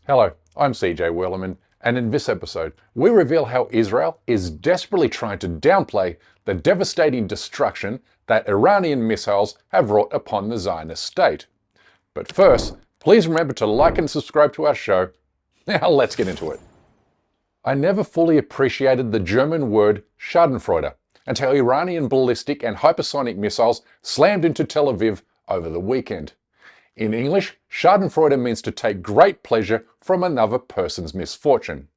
Hello, I'm CJ Werleman, and in this episode, we reveal how Israel is desperately trying to downplay the devastating destruction that Iranian missiles have wrought upon the Zionist state. But first, please remember to like and subscribe to our show. Now let's get into it. I never fully appreciated the German word Schadenfreude until Iranian ballistic and hypersonic missiles slammed into Tel Aviv over the weekend. In English, Schadenfreude means to take great pleasure from another person's misfortune.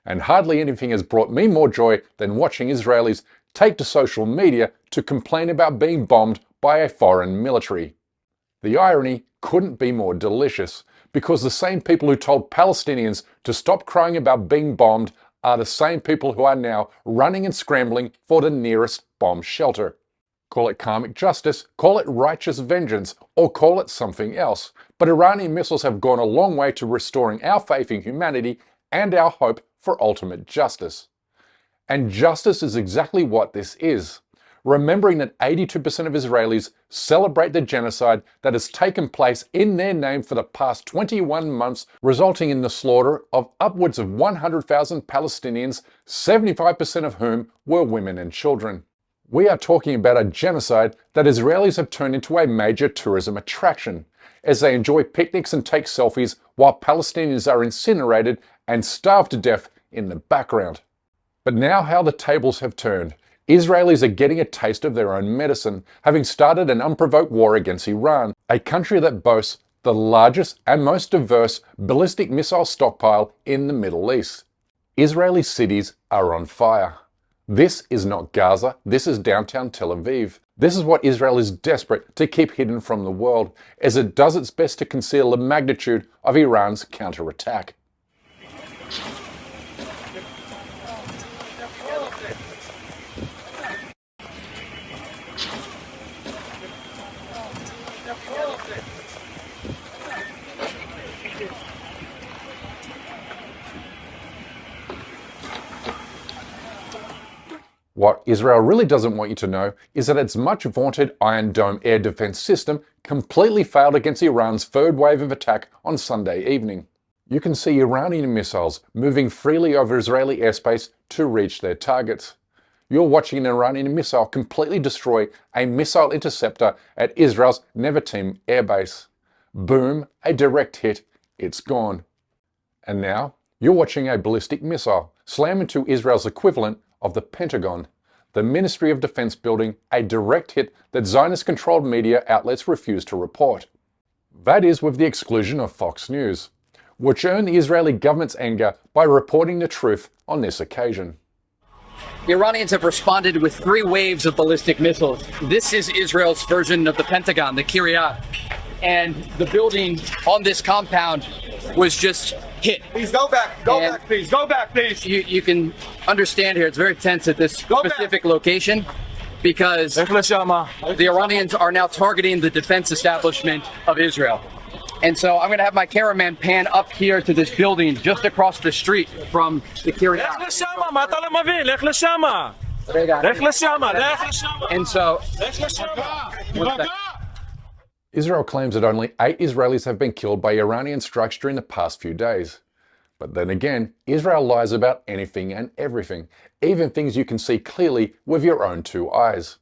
And hardly anything has brought me more joy than watching Israelis take to social media to complain about being bombed by a foreign military. The irony couldn't be more delicious, because the same people who told Palestinians to stop crying about being bombed are the same people who are now running and scrambling for the nearest bomb shelter. Call it karmic justice, call it righteous vengeance, or call it something else. But Iranian missiles have gone a long way to restoring our faith in humanity and our hope for ultimate justice. And justice is exactly what this is. Remembering that 82% of Israelis celebrate the genocide that has taken place in their name for the past 21 months, resulting in the slaughter of upwards of 100,000 Palestinians, 75% of whom were women and children. We are talking about a genocide that Israelis have turned into a major tourism attraction, as they enjoy picnics and take selfies while Palestinians are incinerated and starved to death in the background. But now how the tables have turned. Israelis are getting a taste of their own medicine, having started an unprovoked war against Iran, a country that boasts the largest and most diverse ballistic missile stockpile in the Middle East. Israeli cities are on fire. This is not Gaza, this is downtown Tel Aviv. This is what Israel is desperate to keep hidden from the world, as it does its best to conceal the magnitude of Iran's counterattack. What Israel really doesn't want you to know is that its much vaunted Iron Dome air defense system completely failed against Iran's third wave of attack on Sunday evening. You can see Iranian missiles moving freely over Israeli airspace to reach their targets. You're watching an Iranian missile completely destroy a missile interceptor at Israel's Nevatim airbase. Boom, a direct hit, it's gone. And now, you're watching a ballistic missile slam into Israel's equivalent of the Pentagon, the Ministry of Defense building, a direct hit that Zionist-controlled media outlets refuse to report. That is with the exclusion of Fox News, which earned the Israeli government's anger by reporting the truth on this occasion. The Iranians have responded with 3 waves of ballistic missiles. This is Israel's version of the Pentagon, the Kiryat. And the building on this compound was just hit. Please go back, go back, please. You can understand here, it's very tense at this specific location, because the Iranians are now targeting the defense establishment of Israel. And so I'm going to have my cameraman pan up here to this building just across the street from the Kiryat. And so Israel claims that only 8 Israelis have been killed by Iranian strikes during the past few days. But then again, Israel lies about anything and everything, even things you can see clearly with your own 2 eyes.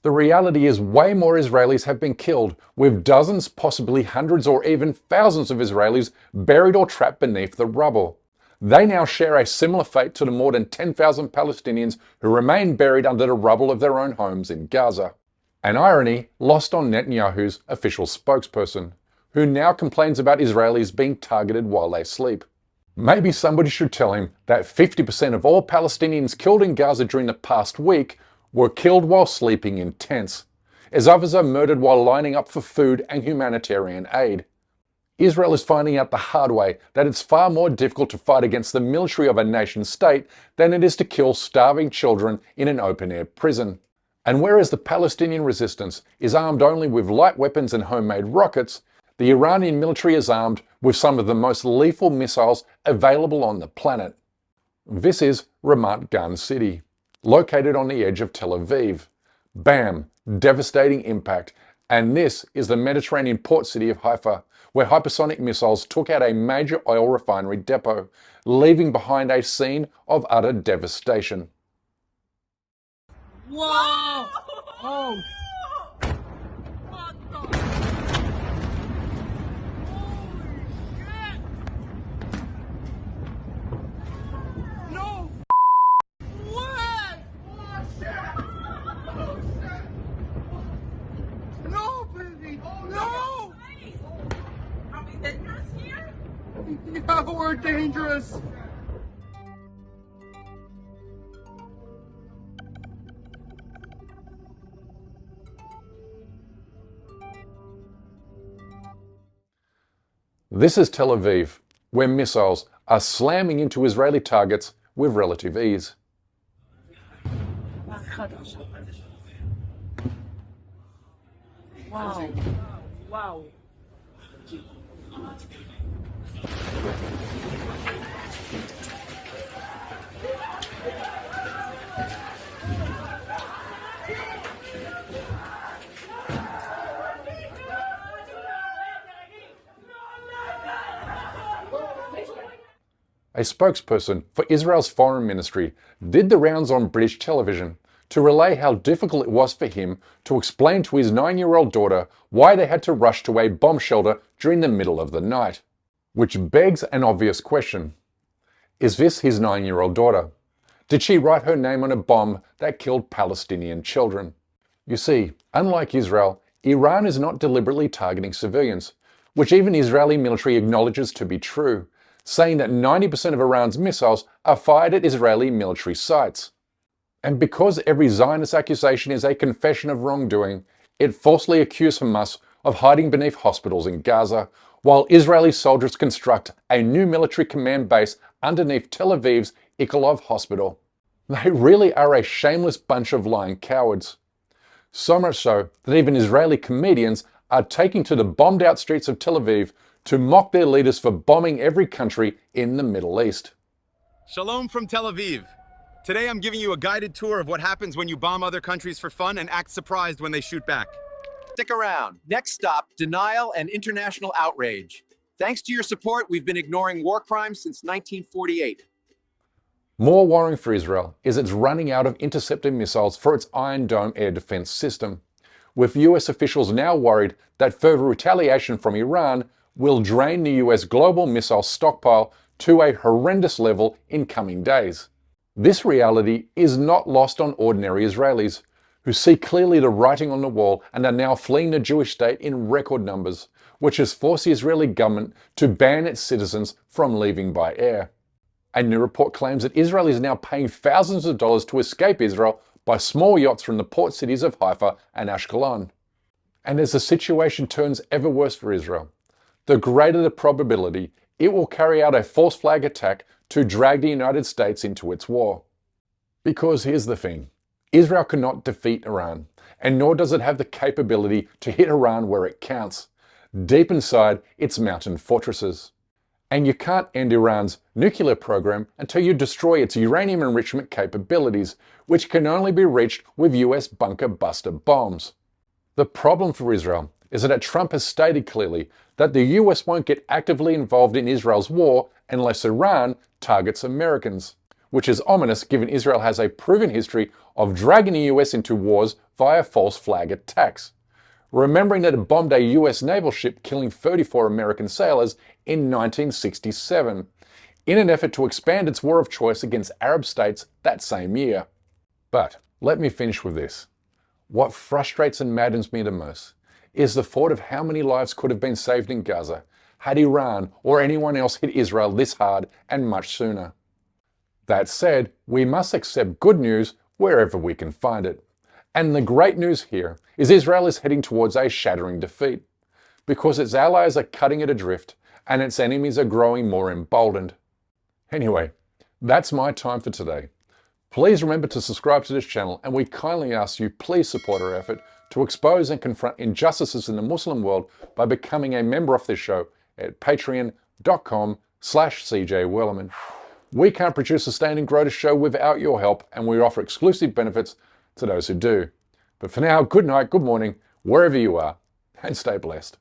The reality is way more Israelis have been killed, with dozens, possibly hundreds or even thousands of Israelis buried or trapped beneath the rubble. They now share a similar fate to the more than 10,000 Palestinians who remain buried under the rubble of their own homes in Gaza. An irony lost on Netanyahu's official spokesperson, who now complains about Israelis being targeted while they sleep. Maybe somebody should tell him that 50% of all Palestinians killed in Gaza during the past week were killed while sleeping in tents, as others are murdered while lining up for food and humanitarian aid. Israel is finding out the hard way that it's far more difficult to fight against the military of a nation state than it is to kill starving children in an open-air prison. And whereas the Palestinian resistance is armed only with light weapons and homemade rockets, the Iranian military is armed with some of the most lethal missiles available on the planet. This is Ramat Gan City, located on the edge of Tel Aviv. Bam! Devastating impact. And this is the Mediterranean port city of Haifa, where hypersonic missiles took out a major oil refinery depot, leaving behind a scene of utter devastation. Whoa! Oh! No! What? Oh shit! Oh shit! No, baby! No! Are we dangerous here? Yeah, we're dangerous! This is Tel Aviv, where missiles are slamming into Israeli targets with relative ease. Wow. Wow. A spokesperson for Israel's foreign ministry did the rounds on British television to relay how difficult it was for him to explain to his 9-year-old daughter why they had to rush to a bomb shelter during the middle of the night. Which begs an obvious question. Is this his 9-year-old daughter? Did she write her name on a bomb that killed Palestinian children? You see, unlike Israel, Iran is not deliberately targeting civilians, which even Israeli military acknowledges to be true, saying that 90% of Iran's missiles are fired at Israeli military sites. And because every Zionist accusation is a confession of wrongdoing, it falsely accused Hamas of hiding beneath hospitals in Gaza, while Israeli soldiers construct a new military command base underneath Tel Aviv's Ichilov hospital. They really are a shameless bunch of lying cowards. So much so that even Israeli comedians are taking to the bombed out streets of Tel Aviv to mock their leaders for bombing every country in the Middle East. Shalom from Tel Aviv. Today I'm giving you a guided tour of what happens when you bomb other countries for fun and act surprised when they shoot back. Stick around. Next stop, denial and international outrage. Thanks to your support, we've been ignoring war crimes since 1948. More worrying for Israel is it's running out of interceptor missiles for its Iron Dome air defense system, with US officials now worried that further retaliation from Iran will drain the US global missile stockpile to a horrendous level in coming days. This reality is not lost on ordinary Israelis, who see clearly the writing on the wall and are now fleeing the Jewish state in record numbers, which has forced the Israeli government to ban its citizens from leaving by air. A new report claims that Israel is now paying thousands of dollars to escape Israel by small yachts from the port cities of Haifa and Ashkelon. And as the situation turns ever worse for Israel, the greater the probability it will carry out a false flag attack to drag the United States into its war. Because here's the thing, Israel cannot defeat Iran, and nor does it have the capability to hit Iran where it counts, deep inside its mountain fortresses. And you can't end Iran's nuclear program until you destroy its uranium enrichment capabilities, which can only be reached with US bunker buster bombs. The problem for Israel is that Trump has stated clearly that the US won't get actively involved in Israel's war unless Iran targets Americans, which is ominous given Israel has a proven history of dragging the US into wars via false flag attacks. Remembering that it bombed a US naval ship killing 34 American sailors in 1967, in an effort to expand its war of choice against Arab states that same year. But let me finish with this. What frustrates and maddens me the most is the thought of how many lives could have been saved in Gaza had Iran or anyone else hit Israel this hard and much sooner. That said, we must accept good news wherever we can find it. And the great news here is Israel is heading towards a shattering defeat, because its allies are cutting it adrift and its enemies are growing more emboldened. Anyway, that's my time for today. Please remember to subscribe to this channel, and we kindly ask you please support our effort to expose and confront injustices in the Muslim world by becoming a member of this show at patreon.com/CJ We can't produce, sustain and grow the show without your help, and we offer exclusive benefits to those who do. But for now, good night, good morning, wherever you are, and stay blessed.